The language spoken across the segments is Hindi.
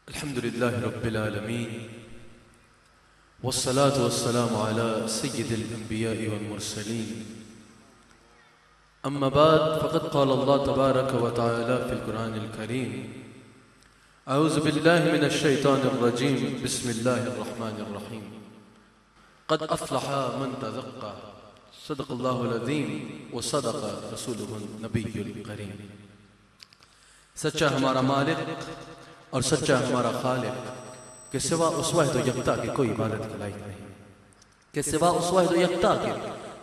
अल्हम्दुलिल्लाह रब्बिल आलमीन वस्सलातु वस्सलामु अला सय्यिदिल अंबिया'i वल मुरसलीन अम्मा बाद फ़क़द क़ाल अल्लाह तबारक व तआला फ़िल कुरानिल करीम अऊज़ु बिल्लाहि मिनश शैतानिर रजीम बिस्मिल्लाहिर रहमानिर रहीम क़द अफ़लहा मन तज़क्का सदक़ल्लाहुल अज़ीम व सदक़ रसूलुहुन नबियुल करीम। सच्चा हमारा मालिक और सच्चा हमारा खालिक के सिवा उस वाहिद यकता के कोई इबादत के लायक नहीं, के सिवा उस वाहिद यकता के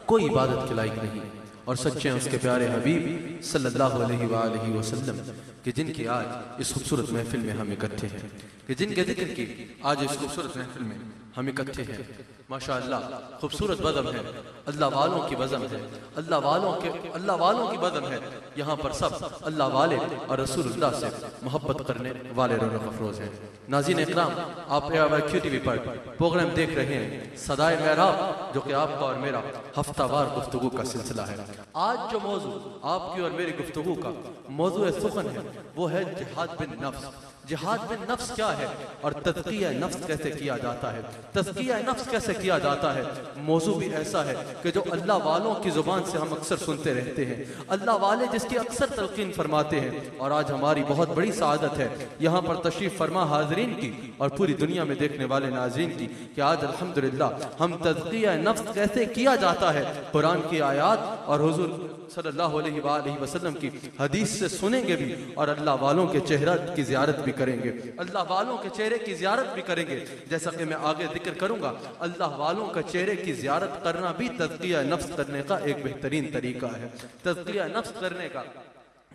कोई इबादत के लायक नहीं। और सच्चे हैं उसके प्यारे हबीब सल्लल्लाहु अलैहि वसल्लम कि जिनके आज इस खूबसूरत महफिल में हम इकट्ठे हैं, कि जिनके जिक्र की आज इस खूबसूरत महफिल में हम इकट्ठे हैं। माशाअल्लाह खूबसूरत बज़म है, अल्लाह वालों की बज़म है, अल्लाह वालों की बज़म है। यहाँ पर सब अल्लाह वाले और रसूलुल्लाह से मोहब्बत करने वाले रौनक अफरोज हैं। नाज़रीन इकराम, आप QTV पर प्रोग्राम देख रहे हैं सदाए मेहराब, जो कि आपका और मेरा हफ्तावार गुफ्तगू का सिलसिला है। आज जो मौजू आपकी और मेरी गुफ्तगू का मौजू सुखन है वो है जिहाद बिन नफ्स। जिहाद बिन नफ्स क्या है और तज़किया नफ्स कैसे किया जाता है, तज़किया नफ्स कैसे किया जाता है। मौजू भी ऐसा है कि जो अल्लाह वालों की ज़ुबान से हम अक्सर सुनते रहते हैं, अल्लाह वाले जिसकी अक्सर तलकीन फरमाते हैं। और आज हमारी बहुत बड़ी सआदत है यहाँ पर तशरीफ़ फरमा हाज़रीन की और पूरी दुनिया में देखने वाले नाज़रीन की कि आज अल्हम्दुलिल्लाह हम तज़किया नफ्स कैसे किया जाता है कुरान की आयात और हुज़ूर सल्लल्लाहु अलैहि वसल्लम की हदीस से सुनेंगे भी, और अल्लाह वालों के चेहरा की ज़ियारत भी करेंगे, अल्लाह वालों के चेहरे की ज़ियारत भी करेंगे। जैसा कि मैं आगे जिक्र करूंगा, अल्लाह वालों का चेहरे की ज़ियारत करना भी तज़किया नफ्स करने का एक बेहतरीन तरीका है। तज़किया नफ्स करने का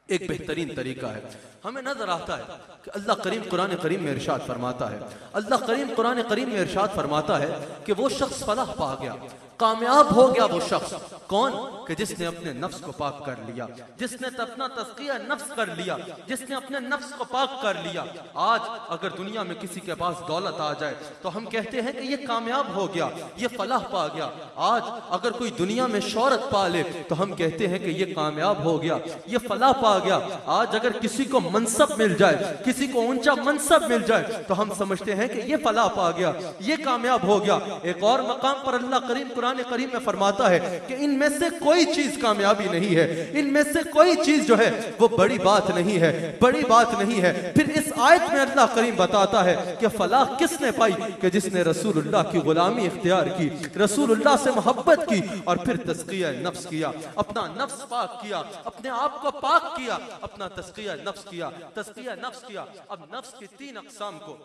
एक बेहतरीन तरीका है। हमें नजर आता है कि अल्लाह करीम कुरान करीम में इरशाद फरमाता है, अल्लाह करीम कुरान करीम में इरशाद फरमाता है कि वो शख्स फलाह पा गया, कामयाब हो गया वो शख्स। कौन? कि जिसने अपने नफ्स को पाक कर लिया, जिसने अपना तज़किया नफ्स कर लिया, जिसने अपने नफ्स को पाक कर लिया। आज अगर दुनिया में किसी के पास दौलत आ जाए तो हम कहते हैं कि ये कामयाब हो गया, ये फलाह पा गया। आज अगर कोई दुनिया में शोहरत पा ले तो हम कहते हैं कि ये कामयाब हो गया, ये फलाह पा गया। आज अगर किसी को मनसब मिल जाए, किसी को ऊंचा मनसब मिल जाए तो हम समझते हैं कि ये फलाह पा गया, ये कामयाब हो गया। एक और मकाम पर अल्लाह करीम कुरान करीम में फरमाता है कि इनमें से कोई चीज कामयाबी नहीं है, इनमें से कोई चीज जो है वो बड़ी बात नहीं है, बड़ी बात नहीं है। फिर इस आयत में अल्लाह करीम बताता है कि फलाह किसने पाई? कि जिसने रसूलुल्लाह की गुलामी इख्तियार की, रसूलुल्लाह से मोहब्बत की और फिर तज़किया नफ्स किया, अपना नफ्स पाक किया, अपने आप को पाक किया, अपना तज़किया नफ्स किया, तज़किया नफ्स किया। अब नफ्स की 3 अक़साम को,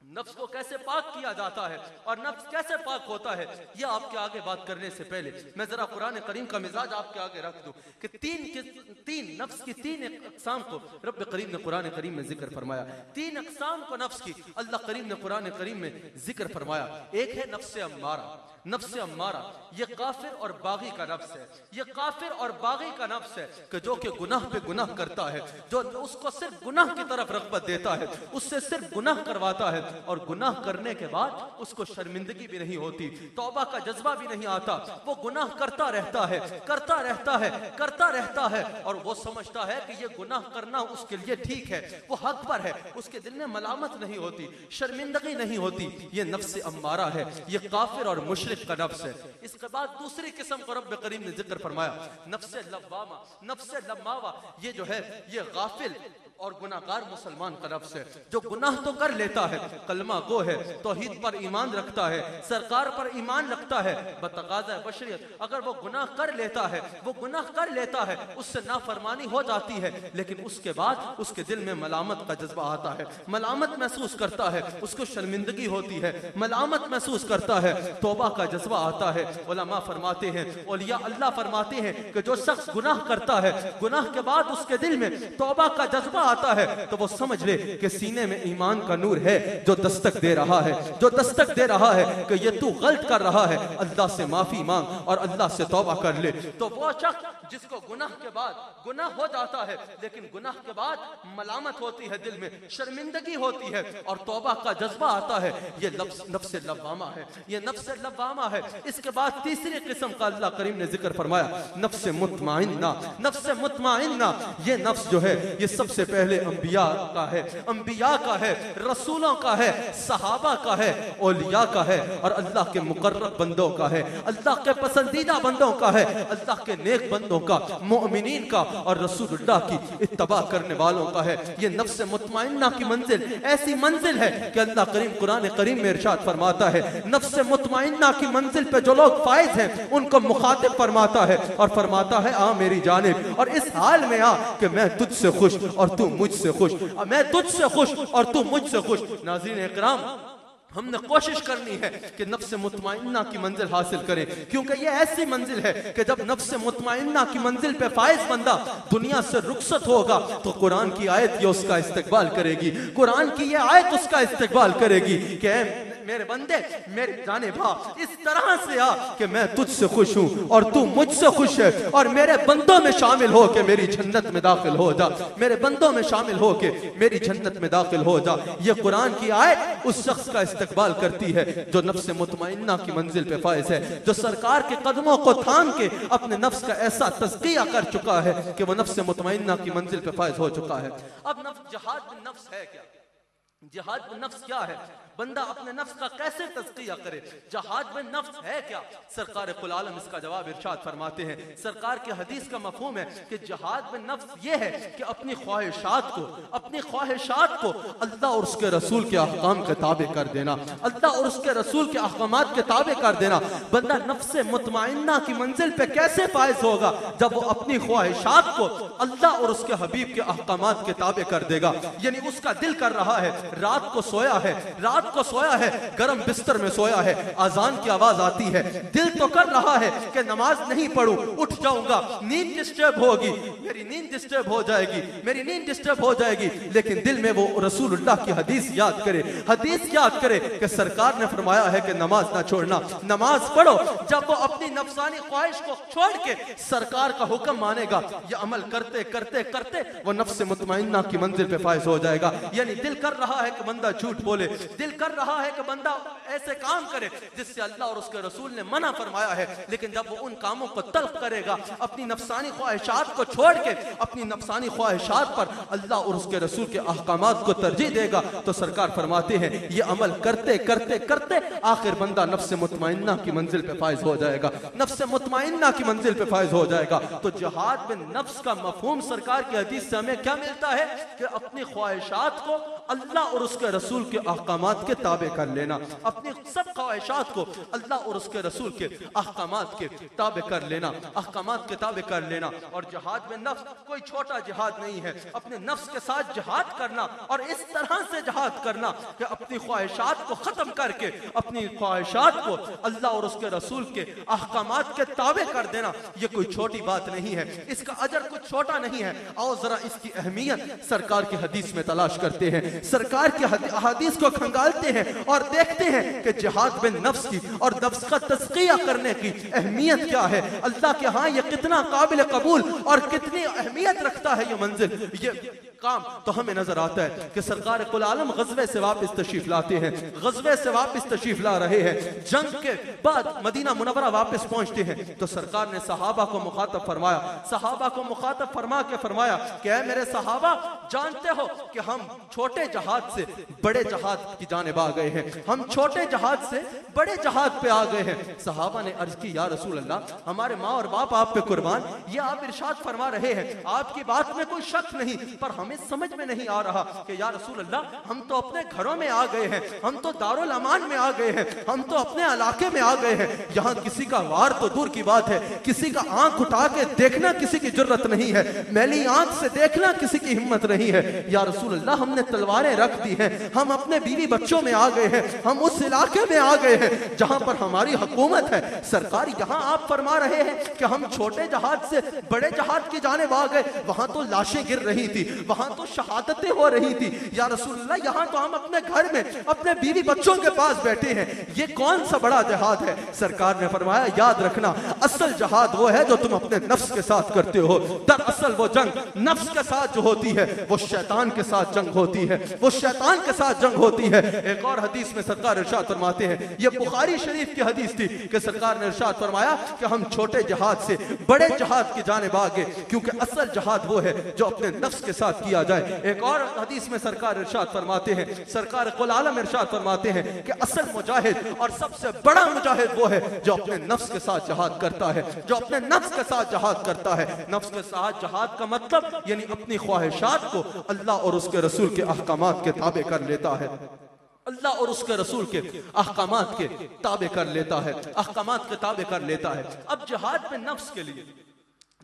नफ्स को कैसे पाक किया जाता है और नफ्स कैसे पाक होता है, यह आपके आगे बात करने से पहले मैं जरा कुरान करीम का मिजाज आपके आगे रख दूं कि तीन नफ्स की 3 अक़साम को रब करीम ने कुरान करीम में जिक्र फरमाया। 3 अक़साम को नफ्स की अल्लाह करीम ने कुरान करीम में जिक्र फरमाया। एक है नफ्स अम्मारा। नफ्स अम्मारा ये काफिर और बागी का नफ्स है, ये काफिर और बागी का नफ्स है कि जो कि गुनाह पे गुनाह करता है, जो उसको सिर्फ गुनाह की तरफ रग़बत देता है, उससे सिर्फ गुनाह करवाता है और गुनाह करने के बाद उसको शर्मिंदगी भी नहीं होती, तौबा का जज्बा भी नहीं आता। वो गुनाह करता रहता है, करता रहता है, करता रहता है और वो समझता है कि ये गुनाह करना उसके लिए ठीक है, वो हक पर है, उसके दिल में मलामत नहीं होती, शर्मिंदगी नहीं होती। ये नफ्स अम्मारा है, ये काफिर और मुशरिक का नफ्स है। इसके बाद दूसरी किस्म को रब करीम ने जिक्र फरमाया, नफ्स लव्वामा, नफ्स लम्मावा। ये जो है ये गाफिल और गुनाहगार मुसलमान का नफ्स है, जो गुनाह तो कर लेता है, कलमा गो है, तौहीद पर ईमान रखता है, सरकार पर ईमान रखता है, बतकाज़ा बशरियत अगर वो गुनाह कर लेता है, वो गुनाह कर लेता है, उससे नाफरमानी हो जाती है, लेकिन उसके बाद उसके दिल में मलामत का जज्बा आता है, मलामत महसूस करता है, उसको शर्मिंदगी होती है, मलामत महसूस करता है, तौबा का जज्बा आता है। उलमा फरमाते हैं, औलिया अल्लाह फरमाते हैं कि जो शख्स गुनाह करता है, गुनाह के बाद उसके दिल में तौबा का जज्बा आता है तो वो समझ ले कि सीने में ईमान का नूर है जो दस्तक दे रहा है, जो दस्तक दे रहा है कि ये तू गलत कर रहा है, अल्लाह से माफी मांग और अल्लाह से तौबा कर ले। तो वो शख्स जिसको गुनाह के बाद गुनाह हो जाता है, लेकिन गुनाह के बाद मलामत होती है, दिल में शर्मिंदगी होती है और तौबा का जज्बा आता है, ये नफ्स लव्वामा है, ये नफ्स लव्वामा है। इसके बाद तीसरी किस्म का अल्लाह करीम ने जिक्र फरमाया, नफ्स मुतमइन्ना। नफ्स मुतमइन्ना ये नफ्स जो है ये सबसे पहले अंबिया का है, अंबिया का है, रसूलों का है, सहाबा का है, औलिया का है और अल्लाह के मुकर्रब बंदों का है, अल्लाह के पसंदीदा बंदों का है, अल्लाह के नेक बंदों का, मोमिनीन का और रसूलुल्लाह की इत्तबा करने वालों का है। ये नफ्स मुतमइन्ना की मंजिल ऐसी मंजिल है कि अल्लाह करीम कुरान करीम में इरशाद फरमाता है, नफ्स मुतमइन्ना की मंजिल पे जो लोग फाइज हैं उनको मुखातिब फरमाता है और फरमाता है आ मेरी जानिब, और इस हाल में आ कि मैं तुझसे खुश और तू मुझसे खुश, मैं तुझसे खुश और तू मुझसे खुश। नाज़रीन इकराम, हमने कोशिश करनी है कि नफ्स मुतमइन्ना की मंजिल हासिल करें, क्योंकि ये ऐसी मंजिल है कि जब नफ्स मुतमइन्ना की मंजिल पे फाइज बंदा दुनिया से रुखसत होगा तो कुरान की आयत ये उसका इस्तकबाल करेगी, कुरान की ये आयत उसका इस्तकबाल करेगी कि मेरे बंदे मेरे जाने भा इस तरह से आ कि मैं तुझसे खुश हूँ और तू मुझसे खुश है, और मेरे बंदों में शामिल हो के मेरी जन्नत में दाखिल हो जा, मेरे बंदों में शामिल हो के मेरी जन्नत में दाखिल हो जा। ये कुरान की आयत उस शख्स का इस्तकबाल करती है जो नफ्स मुतमइन्ना की मंजिल पे फाइज है, जो सरकार के कदमों को थाम के अपने नफ्स का ऐसा तज़किया कर चुका है कि वो नफ्स मुतमइन्ना की मंजिल पे फाइज हो चुका है। अब नफ्स जिहाद में नफ्स है क्या? जिहाद में नफ्स क्या है? बंदा अपने नफ्स का कैसे तज़किया करे? जिहाद में नफ्स है क्या? सरकार कुल आलम इसका जवाब इरशाद फरमाते हैं, सरकार के हदीस का मफहूम है कि जिहाद में नफ्स ये है कि अपनी ख्वाहिशात को अल्लाह और उसके रसूल के अहकाम के ताबे कर देना, अल्लाह और उसके रसूल के अहकामात के ताबे कर देना। बंदा नफ्स मुतमइन्ना की मंजिल पे कैसे फाइज होगा? जब वो अपनी ख्वाहिशात को अल्लाह और उसके हबीब के अहकामात के ताबे कर देगा। यानी उसका दिल कर रहा है, रात को सोया है, गरम बिस्तर में सोया है, अजान की आवाज आती है, दिल तो कर रहा है कि नमाज नहीं पढ़ूं, उठ जाऊंगा, नींद डिस्टर्ब होगी, मेरी नींद डिस्टर्ब हो जाएगी, लेकिन दिल में वो रसूलुल्लाह की हदीस याद करे कि सरकार ने फरमाया है कि नमाज ना छोड़ना, नमाज पढ़ो। जब वो अपनी नफसानी ख्वाहिश को छोड़ के सरकार का हुक्म मानेगा, ये अमल करते करते करते वो नफ्स मुतमइन्ना की मंजिल पे फाइज हो जाएगा। यानी दिल कर रहा है कि बंदा झूठ बोले, दिल कर रहा है कि बंदा ऐसे काम करे जिससे अल्लाह और उसके रसूल ने मना फरमाया है, लेकिन जब वो उन कामों को तल्ख करेगा, अपनी नफसानी ख्वाहिशात को छोड़ के अपनी नफसानी ख्वाहिशात पर अल्लाह और उसके रसूल के अहकामात को तरजीह देगा, तो सरकार फरमाते हैं ये अमल करते करते करते आखिर बंदा नफ्स मुतमइन्ना की मंजिल पे फाइज हो जाएगा, नफ्स मुतमइन्ना की मंजिल पे फाइज हो जाएगा। तो जिहाद में नफ्स का मफहूम सरकार की हदीस से हमें क्या मिलता है कि अपनी ख्वाहिशात को अल्लाह और उसके रसूल के अहकामात के ताबे कर लेना, अपनी सब ख्वाहिशात को अल्लाह और उसके रसूल के अहकामात के ताबे कर लेना, अहकामात के ताबे कर लेना। और जिहाद में नफ्स कोई छोटा जिहाद नहीं है, अपने नफ्स के साथ जिहाद करना और इस तरह से जिहाद करना कि अपनी ख्वाहिशात को खत्म करके अपनी ख्वाहिशात को अल्लाह और उसके रसूल के अहकामात के ताबे कर देना, ये कोई छोटी बात नहीं है, इसका अजर कुछ छोटा नहीं है। आओ जरा इसकी अहमियत सरकार की हदीस में तलाश करते हैं, सरकार की हदीस को खंगालते हैं और देखते हैं कि जिहाद बिन नफ्स की और नफ्स का तज़किया करने की अहमियत क्या है, अल्लाह के यहाँ ये कितना काबिल कबूल और कितनी अहमियत रखता है ये मंजिल, ये काम। तो हमें नजर आता है कि सरकार कुल आलम गज़वे से वापस तशरीफ लाते हैं, गज़वे से वापस तशरीफ ला रहे हैं, जंग के बाद मदीना मुनव्वरा वापस पहुंचते हैं, तो सरकार ने सहाबा को मुखातब फरमाया, सहाबा को मुखातब फरमा के फरमाया कि ऐ मेरे सहाबा, जानते हो कि हम छोटे जहाज से बड़े जहाज की जानिब आ गए हैं, हम छोटे जहाज से बड़े जहाज पे आ गए हैं। सहाबा ने अर्ज की, या रसूल अल्लाह, हमारे माँ और बाप आप पे कुर्बान, ये आप इरशाद फरमा रहे हैं, आपकी बात में कोई शक नहीं, पर हमें समझ में नहीं आ रहा कि या रसूल अल्लाह, हम तो अपने घरों में आ गए हैं, हम तो दारुल अमान में आ गए हैं, हम तो अपने इलाके में आ गए हैं, यहाँ किसी का वार तो दूर की बात है, किसी का आंख उठा के देखना किसी की जुर्रत नहीं है, मैली आंख से देखना किसी की हिम्मत नहीं है। या रसूल अल्लाह, हमने तलवारें रख दी हैं, हम अपने बीवी बच्चों में आ गए हैं, हम उस इलाके में आ गए हैं जहां पर हमारी हुकूमत है। सरकार, यहाँ आप फरमा रहे हैं कि हम छोटे जहाज से बड़े जहाज की जानिब आ गए, वहां तो लाशें गिर रही थी, वहां तो शहादतें हो रही थी, या रसूल अल्लाह, यहाँ तो हम अपने घर में अपने बीवी बच्चों के पास बैठे हैं, ये कौन सा बड़ा जिहाद है? सरकार ने फरमाया, याद रखना, असल जिहाद वो है जो तुम अपने नफ्स के साथ करते हो। दरअसल वो जंग नफ्स के साथ जो होती है वो शैतान के साथ जंग होती है, वो शैतान के साथ जंग होती है। एक और हदीस में सरकार इरशाद फरमाते हैं, ये बुखारी शरीफ की हदीस थी कि सरकार ने इरशाद फरमाया कि हम छोटे जहाज से बड़े जहाज की जानिब आ गए, क्योंकि असल जहाद वो है जो अपने नफ्स के साथ किया जाए। एक और हदीस में सरकार इरशाद फरमाते हैं, सरकार कुल आलम इरशाद फरमाते हैं कि असल मुजाहिद और सबसे बड़ा मुजाहिद वो है जो अपने नफ्स के साथ जहाद करता है, जो अपने नफ्स के साथ जहाद करता है। नफ्स के साथ जहाद का मतलब यानी अपनी ख्वाहिशात को अल्लाह और उसके रसूल के अहकामात के ताबे कर लेता है, अल्लाह और उसके रसूल के अहकामात के ताबे कर लेता है, अहकामात के ताबे कर लेता है। अब जिहाद में नफ्स के लिए,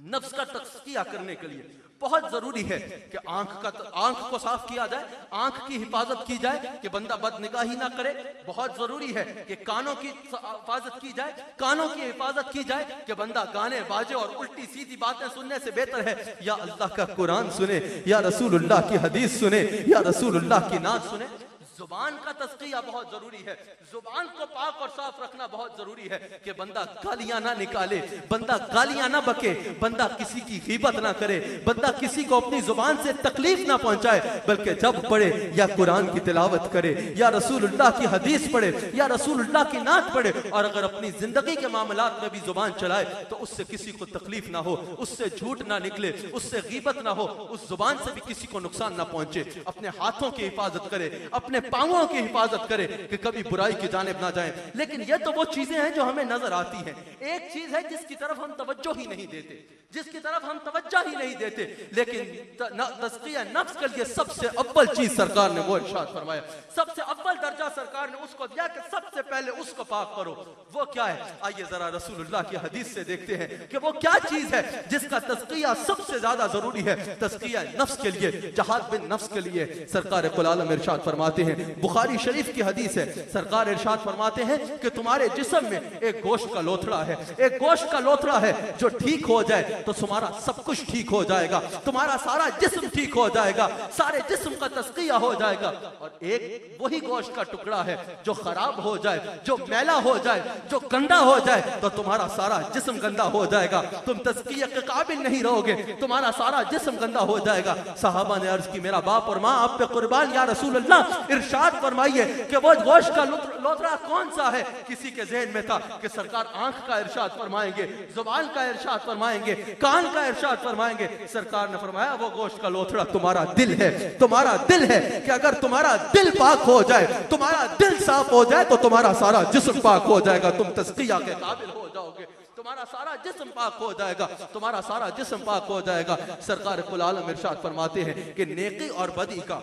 नफ्स का तज़किया करने के लिए बहुत जरूरी है कि आंख को साफ किया जाए, आंख की हिफाजत की जाए कि बंदा बदनिगाही ना करे। बहुत जरूरी है कि कानों की हिफाजत की जाए, कानों की हिफाजत की जाए कि बंदा गाने बाजे और उल्टी सीधी बातें सुनने से बेहतर है या अल्लाह का कुरान सुने, या रसूलुल्लाह की हदीस सुने, या रसूलुल्लाह की नात सुने। जुबान का तज़किया बहुत जरूरी है, जुबान को पाक और साफ रखना बहुत जरूरी है कि बंदा गालियां ना निकाले, बंदा गालियां ना बके, बंदा किसी की गीबत ना करे, बंदा किसी को अपनी जुबान से तकलीफ ना पहुंचाए, बल्कि जब पढ़े या कुरान की तिलावत करे या रसूलुल्लाह की हदीस पढ़े या रसूलुल्लाह की नात पढ़े, और अगर अपनी जिंदगी के मामलात में भी जुबान चलाए तो उससे किसी को तकलीफ ना हो, उससे झूठ ना निकले, उससे गीबत ना हो, उस जुबान से भी किसी को नुकसान ना पहुंचे। अपने हाथों की हिफाजत करे, अपने पांवों की हिफाजत करे कि कभी बुराई की जानिब ना जाएं। लेकिन ये तो वो चीजें हैं जो हमें नजर आती हैं। एक चीज है जिसकी तरफ हम तवज्जो ही नहीं देते, जिसकी तरफ हम तवज्जो ही नहीं देते, लेकिन तज़किया नफ्स के लिए सबसे अव्वल चीज सरकार ने वो इरशाद फरमाया, सबसे अव्वल दर्जा सरकार ने उसको दिया कि सबसे पहले उसको पाक करो। वो क्या है? आइए जरा रसूलुल्लाह की हदीस से देखते हैं कि वो क्या चीज है जिसका तज़किया सबसे ज्यादा जरूरी है। तज़किया नफ्स के लिए, जहाद बिन नफ्स के लिए सरकार कुल आलम इरशाद फरमाते हैं, बुखारी शरीफ की हदीस है, सरकार इरशाद फरमाते हैं कि तुम्हारे जिस्म में एक गोश्त का लोथड़ा है, एक गोश्त का लोथड़ा है, जो ठीक हो जाए तो तुम्हारा सब कुछ ठीक हो जाएगा, तुम्हारा सारा जिस्म ठीक हो जाएगा, सारे जिस्म का तज़किया हो जाएगा। और एक वही गोश्त का टुकड़ा है जो खराब हो जाए, जो मैला हो जाए, जो गंदा हो जाए तो तुम्हारा सारा जिस्म गंदा हो जाएगा, तुम तज़किया के काबिल नहीं रहोगे, तुम्हारा सारा जिस्म गंदा हो जाएगा। सहाबा ने अर्ज की, मेरा बाप और माँ आप पे कुर्बान या रसूल अल्लाह, इरशाद फरमाइए कि वो गोश्त का लोथड़ा कौन सा है? किसी के ज़हन में था कि सरकार आंख का इरशाद फरमाएंगे, जुबान का इरशाद फरमाएंगे, कान का इरशाद फरमाएंगे। सरकार ने फरमाया वो गोश्त का लोथड़ा तुम्हारा दिल है, तुम्हारा दिल है कि अगर तुम्हारा दिल पाक हो जाए, तुम्हारा दिल साफ हो जाए तो तुम्हारा सारा जिस्म पाक हो जाएगा, तुम तज़किया के काबिल हो जाओगे, तुम्हारा सारा जिस्म पाक हो जाएगा, तुम्हारा सारा जिस्म पाक हो जाएगा। सरकार कुल आलम इरशाद फरमाते हैं कि नेकी और बदी का,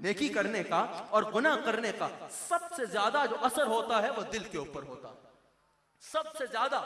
नेकी करने का और गुनाह करने का सबसे ज्यादा जो असर होता है वो दिल के ऊपर होता है। सबसे ज्यादा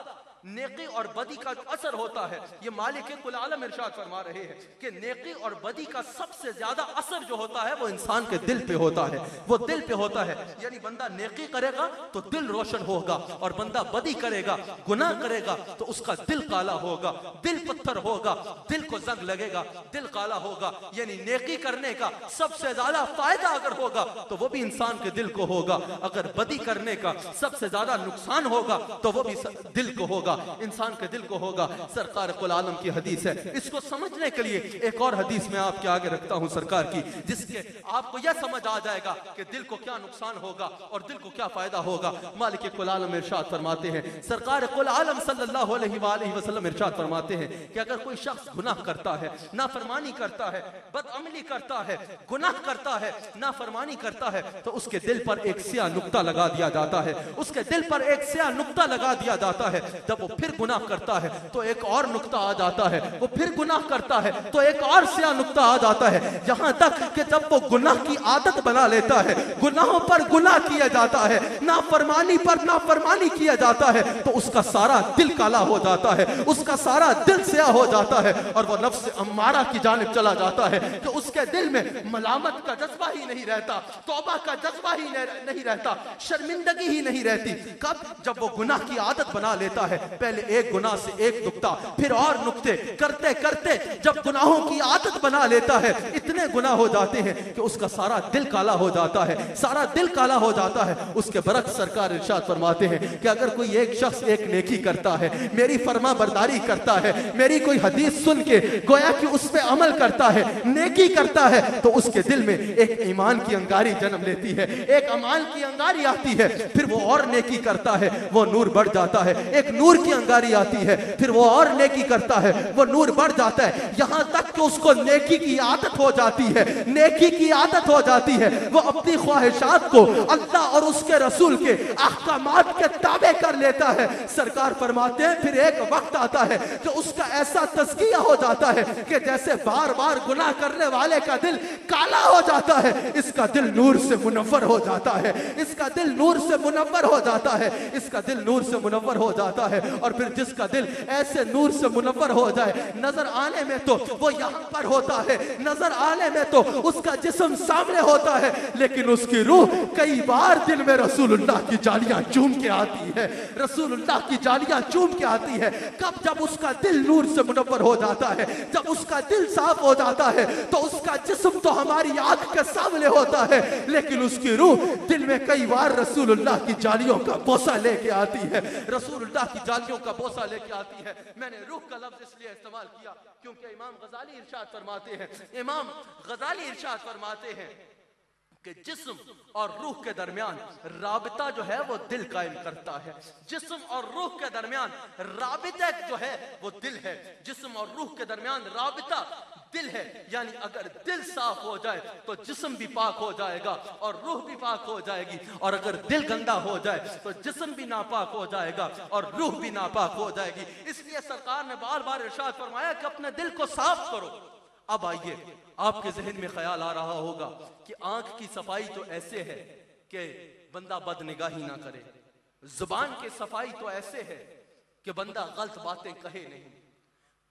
नेकी और बदी का जो असर होता है, ये मालिक कुल आलम इरशाद फरमा रहे हैं कि नेकी और बदी का सबसे ज्यादा असर जो होता है वो इंसान के दिल पे होता है, वो दिल पे होता है। यानी बंदा नेकी करेगा तो दिल रोशन होगा, और बंदा बदी करेगा, गुनाह करेगा तो उसका दिल काला होगा, दिल पत्थर होगा, दिल को जंग लगेगा, दिल काला होगा। यानी नेकी करने का सबसे ज्यादा फायदा अगर होगा तो वो भी इंसान के दिल को होगा, अगर बदी करने का सबसे ज्यादा नुकसान होगा तो वो भी दिल को होगा, इंसान के दिल को होगा। सरकार कुल आलम की हदीस है, इसको समझने के लिए एक और हदीस में आपके आगे रखता हूं सरकार की, जिसके आपको यह समझ आ जाएगा कि दिल को क्या नुकसान होगा और दिल को क्या फायदा होगा। मालिक कुल आलम इरशाद फरमाते हैं, सरकार कुल आलम सल्लल्लाहु अलैहि वसल्लम इरशाद फरमाते हैं कि अगर कोई शख्स गुनाह करता है, नाफरमानी करता है, बदअमली करता है, गुनाह करता है, नाफरमानी करता है, तो उसके दिल पर एक स्याह नुक्ता लगा दिया जाता है, उसके दिल पर एक स्याह नुक्ता लगा दिया जाता है। जब वो फिर गुनाह करता है तो एक और नुक्ता आ जाता है, वो फिर गुनाह करता है तो एक और स्याह नुक्ता आ जाता है, यहां तक कि जब वो गुनाह की आदत बना लेता है, गुनाहों पर गुनाह किया जाता है, नाफरमानी पर नाफरमानी किया जाता है, तो उसका सारा दिल काला हो जाता है, उसका सारा दिल स्याह हो जाता है, और वो नफ्स अम्मारा की जानिब चला जाता है कि उसके दिल में मलामत का जज्बा ही नहीं रहता, तौबा का जज्बा ही नहीं रहता, शर्मिंदगी ही नहीं रहती। कब? जब वो गुनाह की आदत बना लेता है, पहले एक गुनाह से एक नुक्ता, फिर और नुक्ते करते करते जब गुनाहों की आदत बना लेता है, इतने गुनाह हो जाते हैं कि उसका सारा दिल काला हो जाता है, सारा दिल काला हो जाता है। उसके बरक्स सरकार इरशाद फरमाते हैं कि अगर कोई एक शख्स एक नेकी करता है, मेरी फरमा बरदारी करता है, मेरी कोई हदीस सुन के गोया कि उस पे अमल करता है, नेकी करता है, तो उसके दिल में एक ईमान की अंगारी जन्म लेती है, एक अमान की अंगारी आती है, फिर वो और नेकी करता है, वो नूर बढ़ जाता है, एक नूर नूर की अंगारी आती है, फिर वो और नेकी करता है, वो नूर बढ़ जाता है, यहां तक कि उसको नेकी की आदत हो जाती है, नेकी की आदत हो जाती है। वो अपनी ख्वाहिशात को अल्लाह और उसके रसूल के अहकामात के ताबे कर लेता है। सरकार फरमाते हैं फिर एक वक्त आता है कि उसका ऐसा तज़किया हो जाता है कि जैसे बार बार गुनाह करने वाले का दिल काला हो जाता है, इसका दिल नूर से मुनव्वर हो जाता है, इसका दिल नूर से मुनव्वर हो जाता है, इसका दिल नूर से मुनव्वर हो जाता है। और फिर जिसका दिल ऐसे नूर से मुनव्वर हो जाए, नजर आने में तो वो यहाँ पर होता है, नजर आने में तो उसका जिस्म सामने होता है, लेकिन उसकी रूह कई बार दिल में रसूलुल्लाह की जालियां चूम के आती है, रसूलुल्लाह की जालियां चूम के आती है। कब? जब उसका दिल नूर से मुनव्वर हो जाता है, जब उसका दिल साफ हो जाता है, तो उसका जिस्म तो हमारी आंख के सामने होता है, लेकिन उसकी रूह दिल में कई बार रसूलुल्लाह की जालियों का बोसा लेके आती है, रसूलुल्लाह की जालियों का बोसा लेके आती है। मैंने रूह का लफ्ज इसलिए इस्तेमाल किया क्योंकि इमाम गजाली इरशाद फरमाते हैं, इमाम गजाली इरशाद फरमाते हैं कि जिस्म और रूह के दरमियान राबिता जो है वो दिल कायम करता है। जिस्म और रूह के दरमियान राबिता जो है वो दिल है, जिस्म और रूह के दरमियान राबिता दिल है। यानी अगर दिल साफ हो जाए तो जिस्म भी पाक हो जाएगा और रूह भी पाक हो जाएगी, और अगर दिल गंदा हो जाए तो जिस्म भी नापाक हो जाएगा और रूह भी नापाक हो जाएगी। इसलिए सरकार ने बार बार इरशाद फरमाया कि अपने दिल को साफ करो। अब आइए, आपके जहन में ख्याल आ रहा होगा कि आंख की सफाई तो ऐसे है कि बंदा बदनिगाही ना करे, जुबान की सफाई तो ऐसे है कि बंदा गलत बातें कहे नहीं,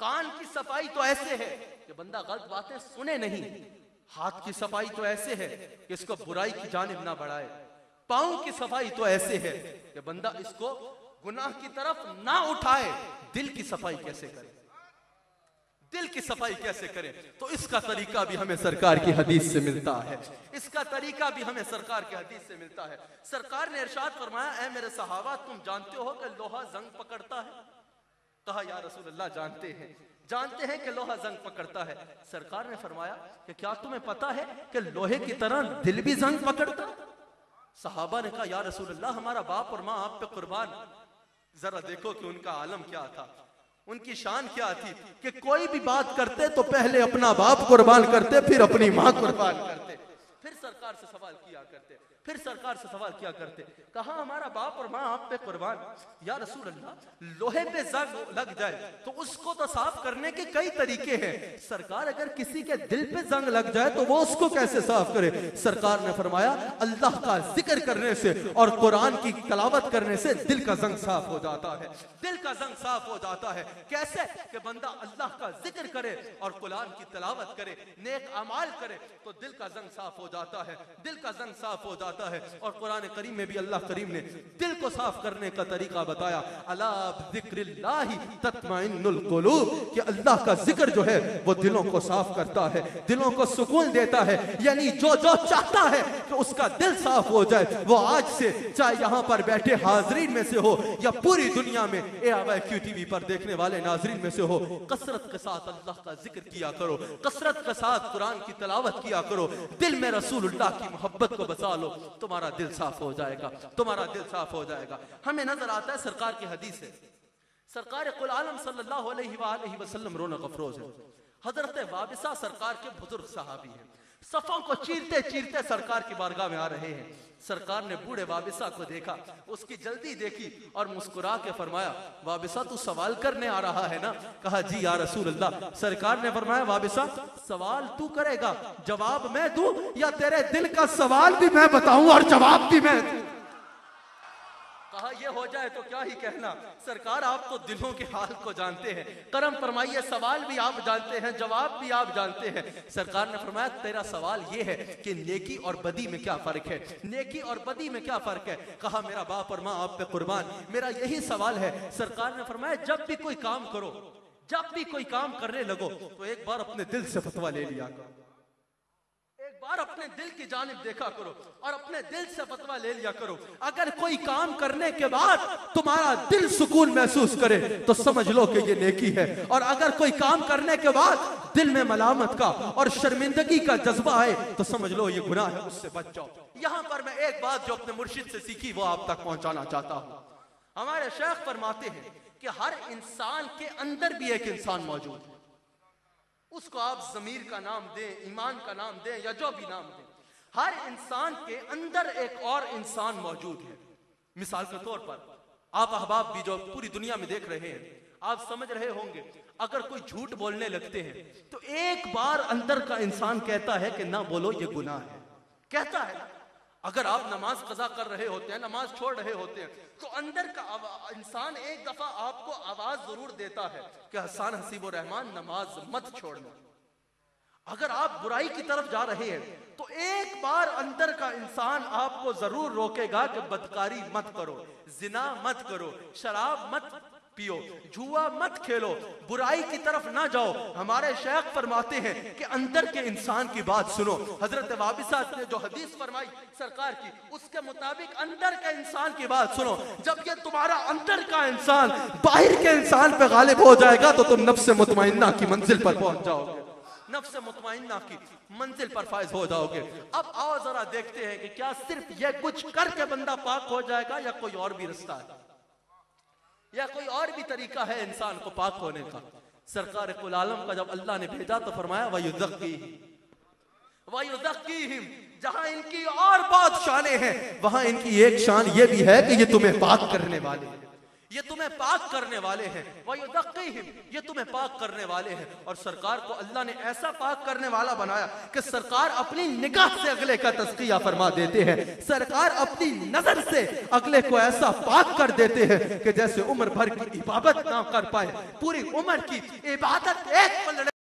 कान की सफाई तो ऐसे है कि बंदा गलत बातें सुने नहीं, हाथ की सफाई तो ऐसे है कि इसको बुराई की जानिब ना बढ़ाए, पाँव की सफाई तो ऐसे है कि बंदा इसको गुनाह की तरफ ना उठाए। दिल की सफाई कैसे करे, दिल की सफाई कैसे करें? तो इसका तरीका भी हमें सरकार की हदीस से मिलता है, इसका तरीका भी हमें सरकार की हदीस से मिलता है। सरकार ने इरशाद फरमाया, ऐ मेरे सहाबा, तुम जानते हो कि लोहा जंग पकड़ता है? कहा या रसूल अल्लाह जानते हैं, जानते हैं कि लोहा जंग पकड़ता है। सरकार ने फरमाया कि क्या तुम्हें पता है कि लोहे की तरह दिल भी जंग पकड़ता? सहाबा ने कहा या रसूल अल्लाह, हमारा बाप और माँ आप पे कुर्बान। जरा देखो कि उनका आलम क्या था, उनकी शान क्या थी कि कोई भी बात करते तो पहले अपना बाप कुर्बान करते, फिर अपनी माँ कुर्बान करते, फिर सरकार से सवाल किया करते, फिर सरकार से सवाल किया करते। कहा हमारा बाप और माँ आप पे कुर्बान। या रसूल अल्लाह, लोहे पे जंग लग जाए तो उसको तो साफ करने के कई तरीके हैं। सरकार अगर किसी के दिल पे जंग लग जाए तो वो उसको कैसे साफ करे? सरकार ने फरमाया अल्लाह का जिक्र करने से और कुरान की तलावत करने से दिल का जंग साफ हो जाता है, दिल का जंग साफ हो जाता है। कैसे? कि बंदा अल्लाह का जिक्र करे और कुरान की तलावत करे, नेक अमाल करे, तो दिल का जंग साफ हो जाता है, दिल का जंग साफ हो जाता है। और कुरान करीम में भी अल्लाह करीम ने दिल को साफ करने का तरीका बताया, अला बिज़िक्रिल्लाहि तत्मइन्नुल कुलूब, कि अल्लाह का जिक्र जो है वो दिलों को साफ करता है, दिलों को सुकून देता है। यानी जो जो चाहता है कि उसका दिल साफ हो जाए, वो आज से चाहे यहाँ पर बैठे हाजरीन में से हो या पूरी दुनिया में AIQ TV पर देखने वाले नाजरीन में से हो, कसरत के साथ अल्लाह का जिक्र किया करो, कसरत के साथ कुरान की तिलावत किया करो, दिल में रसूलुल्लाह की मोहब्बत को बसा लो, तुम्हारा दिल साफ हो जाएगा, तुम्हारा दिल साफ हो जाएगा। हमें नजर आता है सरकार की हदीस है, सरकार कुल आलम सल्लल्लाहु अलैहि वसल्लम रौनक अफरोज है। हजरत वाबिसा सरकार के बुजुर्ग सहाबी हैं, सफों को चीरते चीरते सरकार की बारगाह में आ रहे हैं। सरकार ने बूढ़े वाबिसा को देखा, उसकी जल्दी देखी और मुस्कुरा के फरमाया, वाबिसा तू सवाल करने आ रहा है ना? कहा जी या रसूल अल्लाह। सरकार ने फरमाया, वाबिसा सवाल तू करेगा, जवाब मैं दूं या तेरे दिल का सवाल भी मैं बताऊं और जवाब भी मैं दूं? कहा ये हो जाए तो क्या ही कहना, सरकार आप तो दिलों के हाल को जानते हैं, करम फरमाइए, सवाल भी आप जानते हैं, जवाब भी आप जानते हैं। सरकार ने फरमाया तेरा सवाल ये है कि नेकी और बदी में क्या फर्क है, नेकी और बदी में क्या फर्क है? कहा मेरा बाप और माँ आप पे कुर्बान, मेरा यही सवाल है। सरकार ने फरमाया जब भी कोई काम करो, जब भी कोई काम करने लगो तो एक बार अपने दिल से फतवा ले लिया करो, एक बार अपने दिल की जानिब देखा करो और अपने दिल से फतवा ले लिया करो। अगर कोई काम करने के बाद तुम्हारा दिल सुकून महसूस करे तो समझ लो कि ये नेकी है, और अगर कोई काम करने के बाद दिल में मलामत का और शर्मिंदगी का जज्बा आए तो समझ लो ये गुनाह है, उससे बच जाओ। यहां पर मैं एक बात जो अपने मुर्शिद से सीखी वो आप तक पहुंचाना चाहता हूं। हमारे शेख फरमाते हैं कि हर इंसान के अंदर भी एक इंसान मौजूद है। उसको आप ज़मीर का नाम दें, ईमान का नाम दें या जो भी नाम दें, हर इंसान के अंदर एक और इंसान मौजूद है। मिसाल के तौर पर आप अहबाब भी जो पूरी दुनिया में देख रहे हैं, आप समझ रहे होंगे अगर कोई झूठ बोलने लगते हैं तो एक बार अंदर का इंसान कहता है कि ना बोलो, ये गुनाह है, कहता है। अगर आप नमाज कज़ा कर रहे होते हैं, नमाज छोड़ रहे होते हैं, तो अंदर का इंसान एक दफा आपको आवाज जरूर देता है कि हसन हसीब रहमान नमाज मत छोड़ना। अगर आप बुराई की तरफ जा रहे हैं तो एक बार अंदर का इंसान आपको जरूर रोकेगा कि बदकारी मत करो, जिना मत करो, शराब मत पियो, जुआ मत खेलो, बुराई की तरफ ना जाओ। हमारे शेख फरमाते हैं कि अंदर के इंसान की बात सुनो। हजरत वाबिसा ने जो हदीस फरमाई सरकार की, उसके मुताबिक अंदर के इंसान की बात सुनो। जब ये तुम्हारा अंदर का इंसान बाहर के इंसान पे गालिब हो जाएगा तो तुम नफ्स मुतमइन्ना की मंजिल पर पहुंच जाओगे, नफ्स मुतमइन्ना की मंजिल पर फायज हो जाओगे। अब आओ जरा देखते हैं कि क्या सिर्फ ये कुछ करके बंदा पाक हो जाएगा या कोई और भी रास्ता है, या कोई और भी तरीका है इंसान को पाक होने का। सरकार कुल आलम का जब अल्लाह ने भेजा तो फरमाया वयुज़क्कीहिम, जहां इनकी और बहुत शानें हैं वहां इनकी एक शान ये भी है कि ये तुम्हें पाक करने वाले हैं, ये तुम्हें पाक करने वाले हैं। वयुज़क्कीहिम, ये तुम्हें पाक करने वाले हैं। और सरकार को अल्लाह ने ऐसा पाक करने वाला बनाया कि सरकार अपनी निगाह से अगले का तज़किया फरमा देते हैं। सरकार अपनी नजर से अगले को ऐसा पाक कर देते हैं कि जैसे उम्र भर की इबादत ना कर पाए, पूरी उम्र की इबादत एक पलड़े